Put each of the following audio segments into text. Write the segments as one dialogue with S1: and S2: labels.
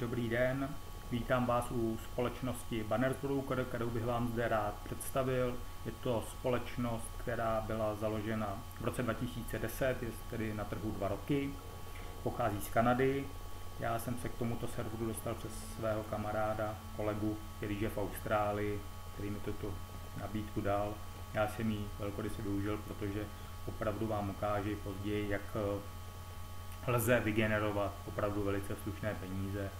S1: dobrý den. Vítám vás u společnosti Banners Broker, kterou bych vám zde rád představil. Je to společnost, která byla založena v roce 2010, je tedy na trhu 2 roky. Pochází z Kanady. Já jsem se k tomuto serveru dostal přes svého kamaráda, kolegu, který je v Austrálii, který mi tuto nabídku dal. Já jsem ji velkoryse využil, protože opravdu vám ukážu později, jak lze vygenerovat opravdu velice slušné peníze.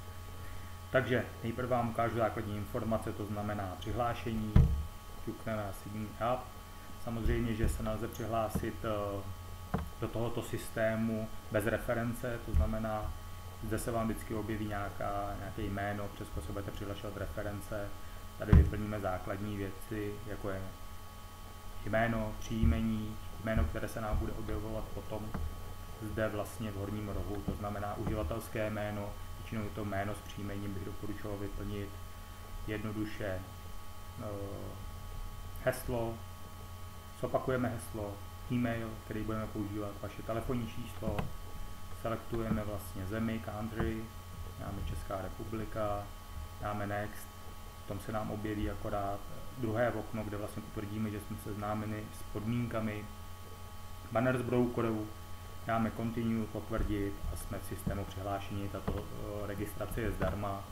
S1: Takže nejprve vám ukážu základní informace, to znamená přihlášení, ťukneme na Sign Up. Samozřejmě, že se nelze přihlásit do tohoto systému bez reference, to znamená, zde se vám vždycky objeví nějaké jméno, přes které se budete přihlašovat reference. Tady vyplníme základní věci, jako je jméno, příjmení, jméno, které se nám bude objevovat potom zde vlastně v horním rohu, to znamená uživatelské jméno, většinou to jméno s příjmením bych doporučoval vyplnit jednoduše heslo, zopakujeme heslo, e-mail, který budeme používat, vaše telefonní číslo, selektujeme vlastně zemi, country, dáme Česká republika, dáme next, v tom se nám objeví akorát druhé okno, kde vlastně potvrdíme, že jsme seznámeni s podmínkami Banners Brokeru, dáme continue, potvrdit a jsme v systému přihlášení. Tato registrace je zdarma,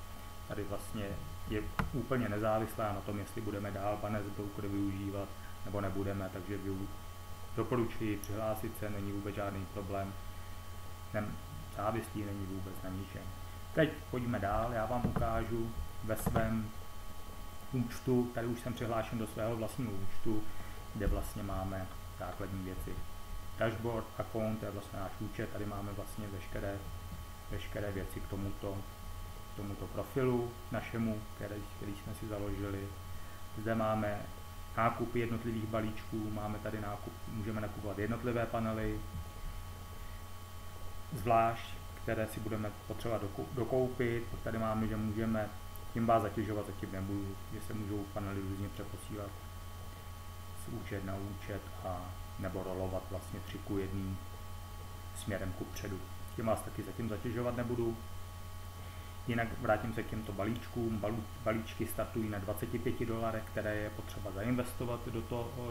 S1: tady vlastně je úplně nezávislá na tom, jestli budeme dál Banners Broker využívat nebo nebudeme, takže doporučuji přihlásit se, není vůbec žádný problém, závislý není vůbec na ničem. Teď pojďme dál, já vám ukážu ve svém účtu, tady už jsem přihlášen do svého vlastního účtu, kde vlastně máme základní věci. Dashboard, account, to je vlastně náš účet, tady máme vlastně veškeré věci k tomuto profilu našemu, který jsme si založili. Zde máme nákupy jednotlivých balíčků, máme tady můžeme nakupovat jednotlivé panely, zvlášť, které si budeme potřebovat dokoupit. Tady máme, že můžeme, tím vás zatěžovat, zatím nebudu, že se můžou panely různě přeposílat z účet na účet a nebo rolovat vlastně 3:1 směrem kupředu. Tím vás taky zatím zatěžovat nebudu. Jinak vrátím se k těmto balíčkům. Balíčky startují na $25, které je potřeba zainvestovat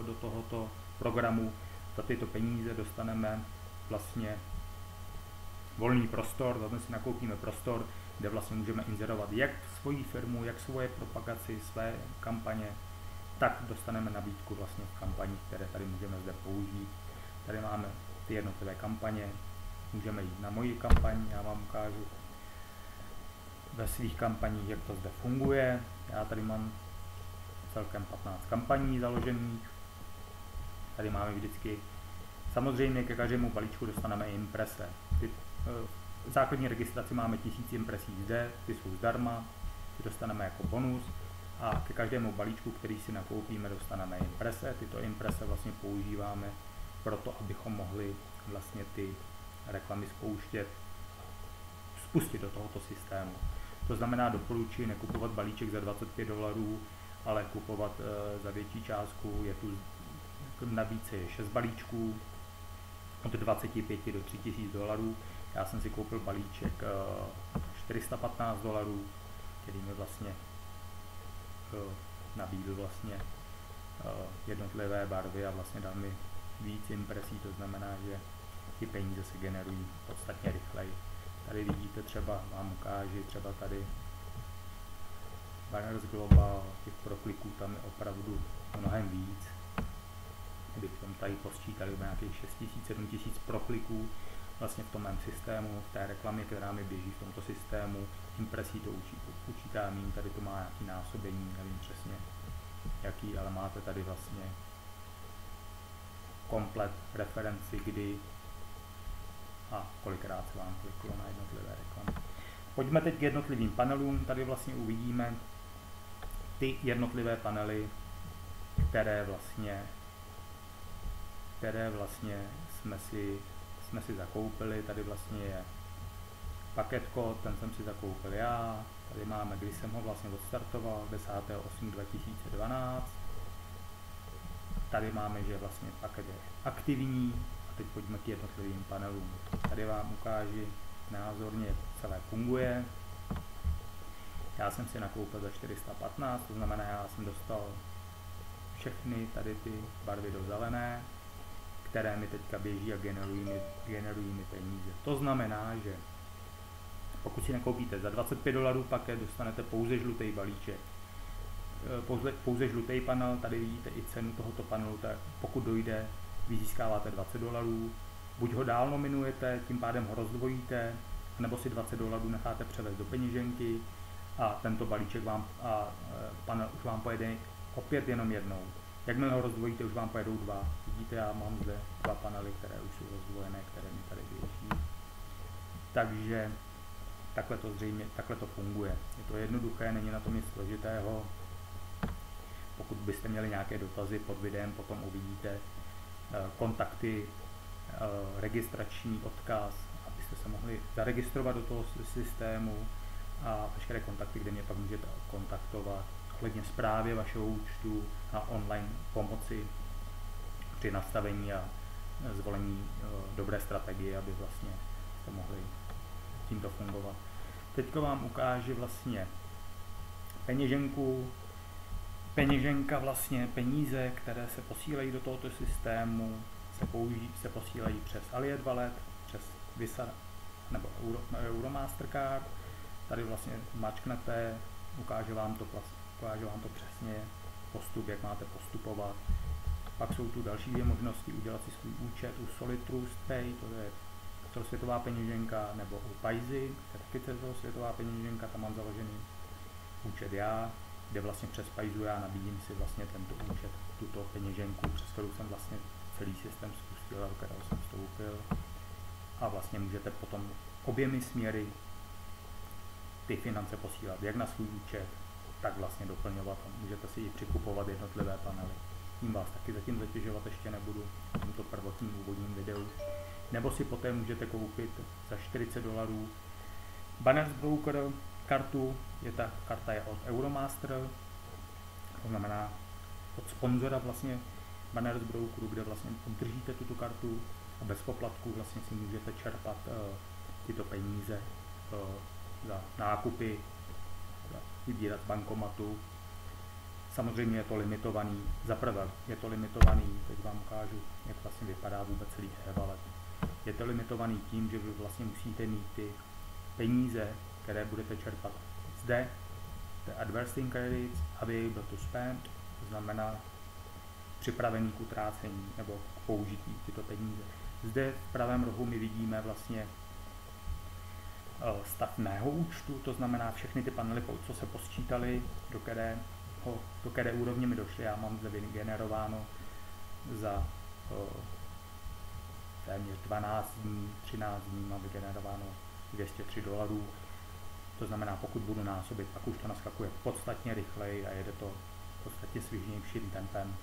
S1: do tohoto programu. Za tyto peníze dostaneme vlastně volný prostor, zase si nakoupíme prostor, kde vlastně můžeme inzerovat jak svoji firmu, jak svoje propagaci, své kampaně, tak dostaneme nabídku vlastně v kampaních, které tady můžeme zde použít. Tady máme ty jednotlivé kampaně, můžeme jít na moji kampaň, já vám ukážu ve svých kampaních, jak to zde funguje. Já tady mám celkem 15 kampaní založených. Tady máme vždycky, samozřejmě ke každému balíčku dostaneme imprese. V základní registraci máme 1000 impresí zde, ty jsou zdarma, ty dostaneme jako bonus. A ke každému balíčku, který si nakoupíme, dostaneme imprese. Tyto imprese vlastně používáme proto, abychom mohli vlastně ty reklamy spustit do tohoto systému. To znamená, doporučuji nekupovat balíček za $25, ale kupovat za větší částku. Je tu nabídce 6 balíčků od 25 do $3000. Já jsem si koupil balíček $415, který mi vlastně nabídl vlastně jednotlivé barvy a vlastně dal mi víc impresí, to znamená, že ty peníze se generují podstatně rychleji. Tady vidíte, třeba vám ukážu, třeba tady Banners Global, těch prokliků tam je opravdu mnohem víc. Kdybychom tady posčítali nějakých 6000, 7000 prokliků vlastně v tom mém systému, v té reklamě, která mi běží v tomto systému, impresí to učítá míň, tady to má nějaký násobení, nevím přesně jaký, ale máte tady vlastně komplet referenci, kdy a kolikrát se vám kliklo na jednotlivé reklamy. Pojďme teď k jednotlivým panelům, tady vlastně uvidíme ty jednotlivé panely, které vlastně jsme si zakoupili. Tady vlastně je paket kód, ten jsem si zakoupil já. Tady máme, když jsem ho vlastně odstartoval 10.8.2012. Tady máme, že vlastně paket je aktivní. A teď pojďme k jednotlivým panelům. Tady vám ukážu názorně, jak celé funguje. Já jsem si nakoupil za 415, to znamená, já jsem dostal všechny tady ty barvy do zelené, které mi teďka běží a generují mi peníze. To znamená, že pokud si nakoupíte za $25 paket, dostanete pouze žlutý balíček. Pouze žlutý panel, tady vidíte i cenu tohoto panelu, tak pokud dojde, vy získáváte $20, buď ho dál nominujete, tím pádem ho rozdvojíte, nebo si $20 necháte převést do peněženky a tento balíček panel už vám pojede opět jenom jednou. Jakmile ho rozdvojíte, už vám pojedou dva. Vidíte, já mám zde dva panely, které už jsou rozdvojené, které mi tady běží. Takže takhle to funguje. Je to jednoduché, není na tom nic složitého. Pokud byste měli nějaké dotazy pod videem, potom uvidíte kontakty, registrační odkaz, abyste se mohli zaregistrovat do toho systému a veškeré kontakty, kde mě pak můžete kontaktovat ohledně správy vašeho účtu a online pomoci při nastavení a zvolení dobré strategie, aby vlastně jste mohli tímto fungovat. Teďko vám ukážu vlastně peněženku. Peněženka vlastně peníze, které se posílají do tohoto systému, se posílají přes Allied Wallet, přes Visa nebo Euromastercard. Tady vlastně mačknete, ukáže vám to přesně postup, jak máte postupovat. Pak jsou tu další dvě možnosti, udělat si svůj účet u Solid Trust Pay, to je celosvětová peněženka, nebo u Paisy, to je taky celosvětová peněženka, tam mám založený účet já, kde vlastně přes Paisu já nabídím si vlastně tento účet, tuto peněženku, přes kterou jsem vlastně celý systém spustil a do kterého jsem vstoupil. A vlastně můžete potom oběmi směry ty finance posílat, jak na svůj účet, tak vlastně doplňovat a můžete si i přikupovat jednotlivé panely. Tím vás taky zatím zatěžovat ještě nebudu v tomto prvotním úvodním videu. Nebo si poté můžete koupit za $40 Banners Broker kartu, ta karta je od Euromaster, to znamená od sponzora vlastně Banners Brokeru, kde vlastně obdržíte tuto kartu a bez poplatku vlastně si můžete čerpat tyto peníze za nákupy, vybírat z bankomatu. Samozřejmě je to limitovaný, zaprvé je to limitovaný, teď vám ukážu, jak vlastně vypadá vůbec celý e-wallet. Je to limitovaný tím, že vy vlastně musíte mít ty peníze, které budete čerpat zde, the adversing credits, available to spend, to znamená připravený k utrácení nebo k použití tyto peníze. Zde v pravém rohu my vidíme vlastně stav mého účtu, to znamená všechny ty panely, co se posčítali, do které úrovně mi došly. Já mám zde vygenerováno za téměř 12 dní, 13 dní mám vygenerováno $203. To znamená, pokud budu násobit, pak už to naskakuje podstatně rychleji a jede to podstatně svižnějším tempem.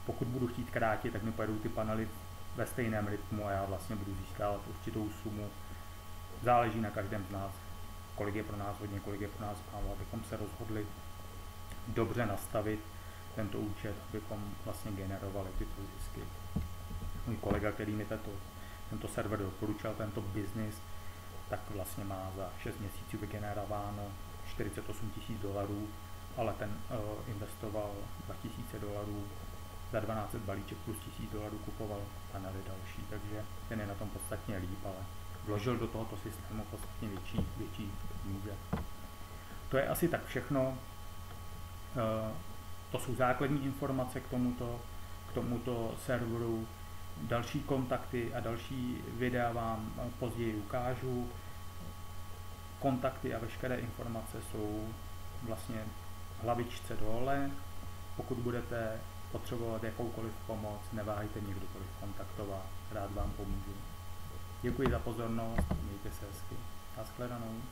S1: Pokud budu chtít krátit, tak mi pojedou ty panely ve stejném rytmu a já vlastně budu získávat určitou sumu. Záleží na každém z nás, kolik je pro nás hodně, kolik je pro nás málo, abychom se rozhodli dobře nastavit tento účet, abychom vlastně generovali tyto zisky. Můj kolega, který mi tento server doporučil, tento biznis, tak vlastně má za 6 měsíců vygenerováno $48 000, ale ten investoval $2000, za 12 balíček plus $1000 kupoval panely další, takže ten je na tom podstatně líp, ale vložil do tohoto systému podstatně větší peníze. To je asi tak všechno. To jsou základní informace k tomuto serveru. Další kontakty a další videa vám později ukážu. Kontakty a veškeré informace jsou vlastně v hlavičce dole. Pokud budete potřebovat jakoukoliv pomoc, neváhejte mě kdykoliv kontaktovat, rád vám pomůžu. Děkuji za pozornost, mějte se hezky. Nashledanou.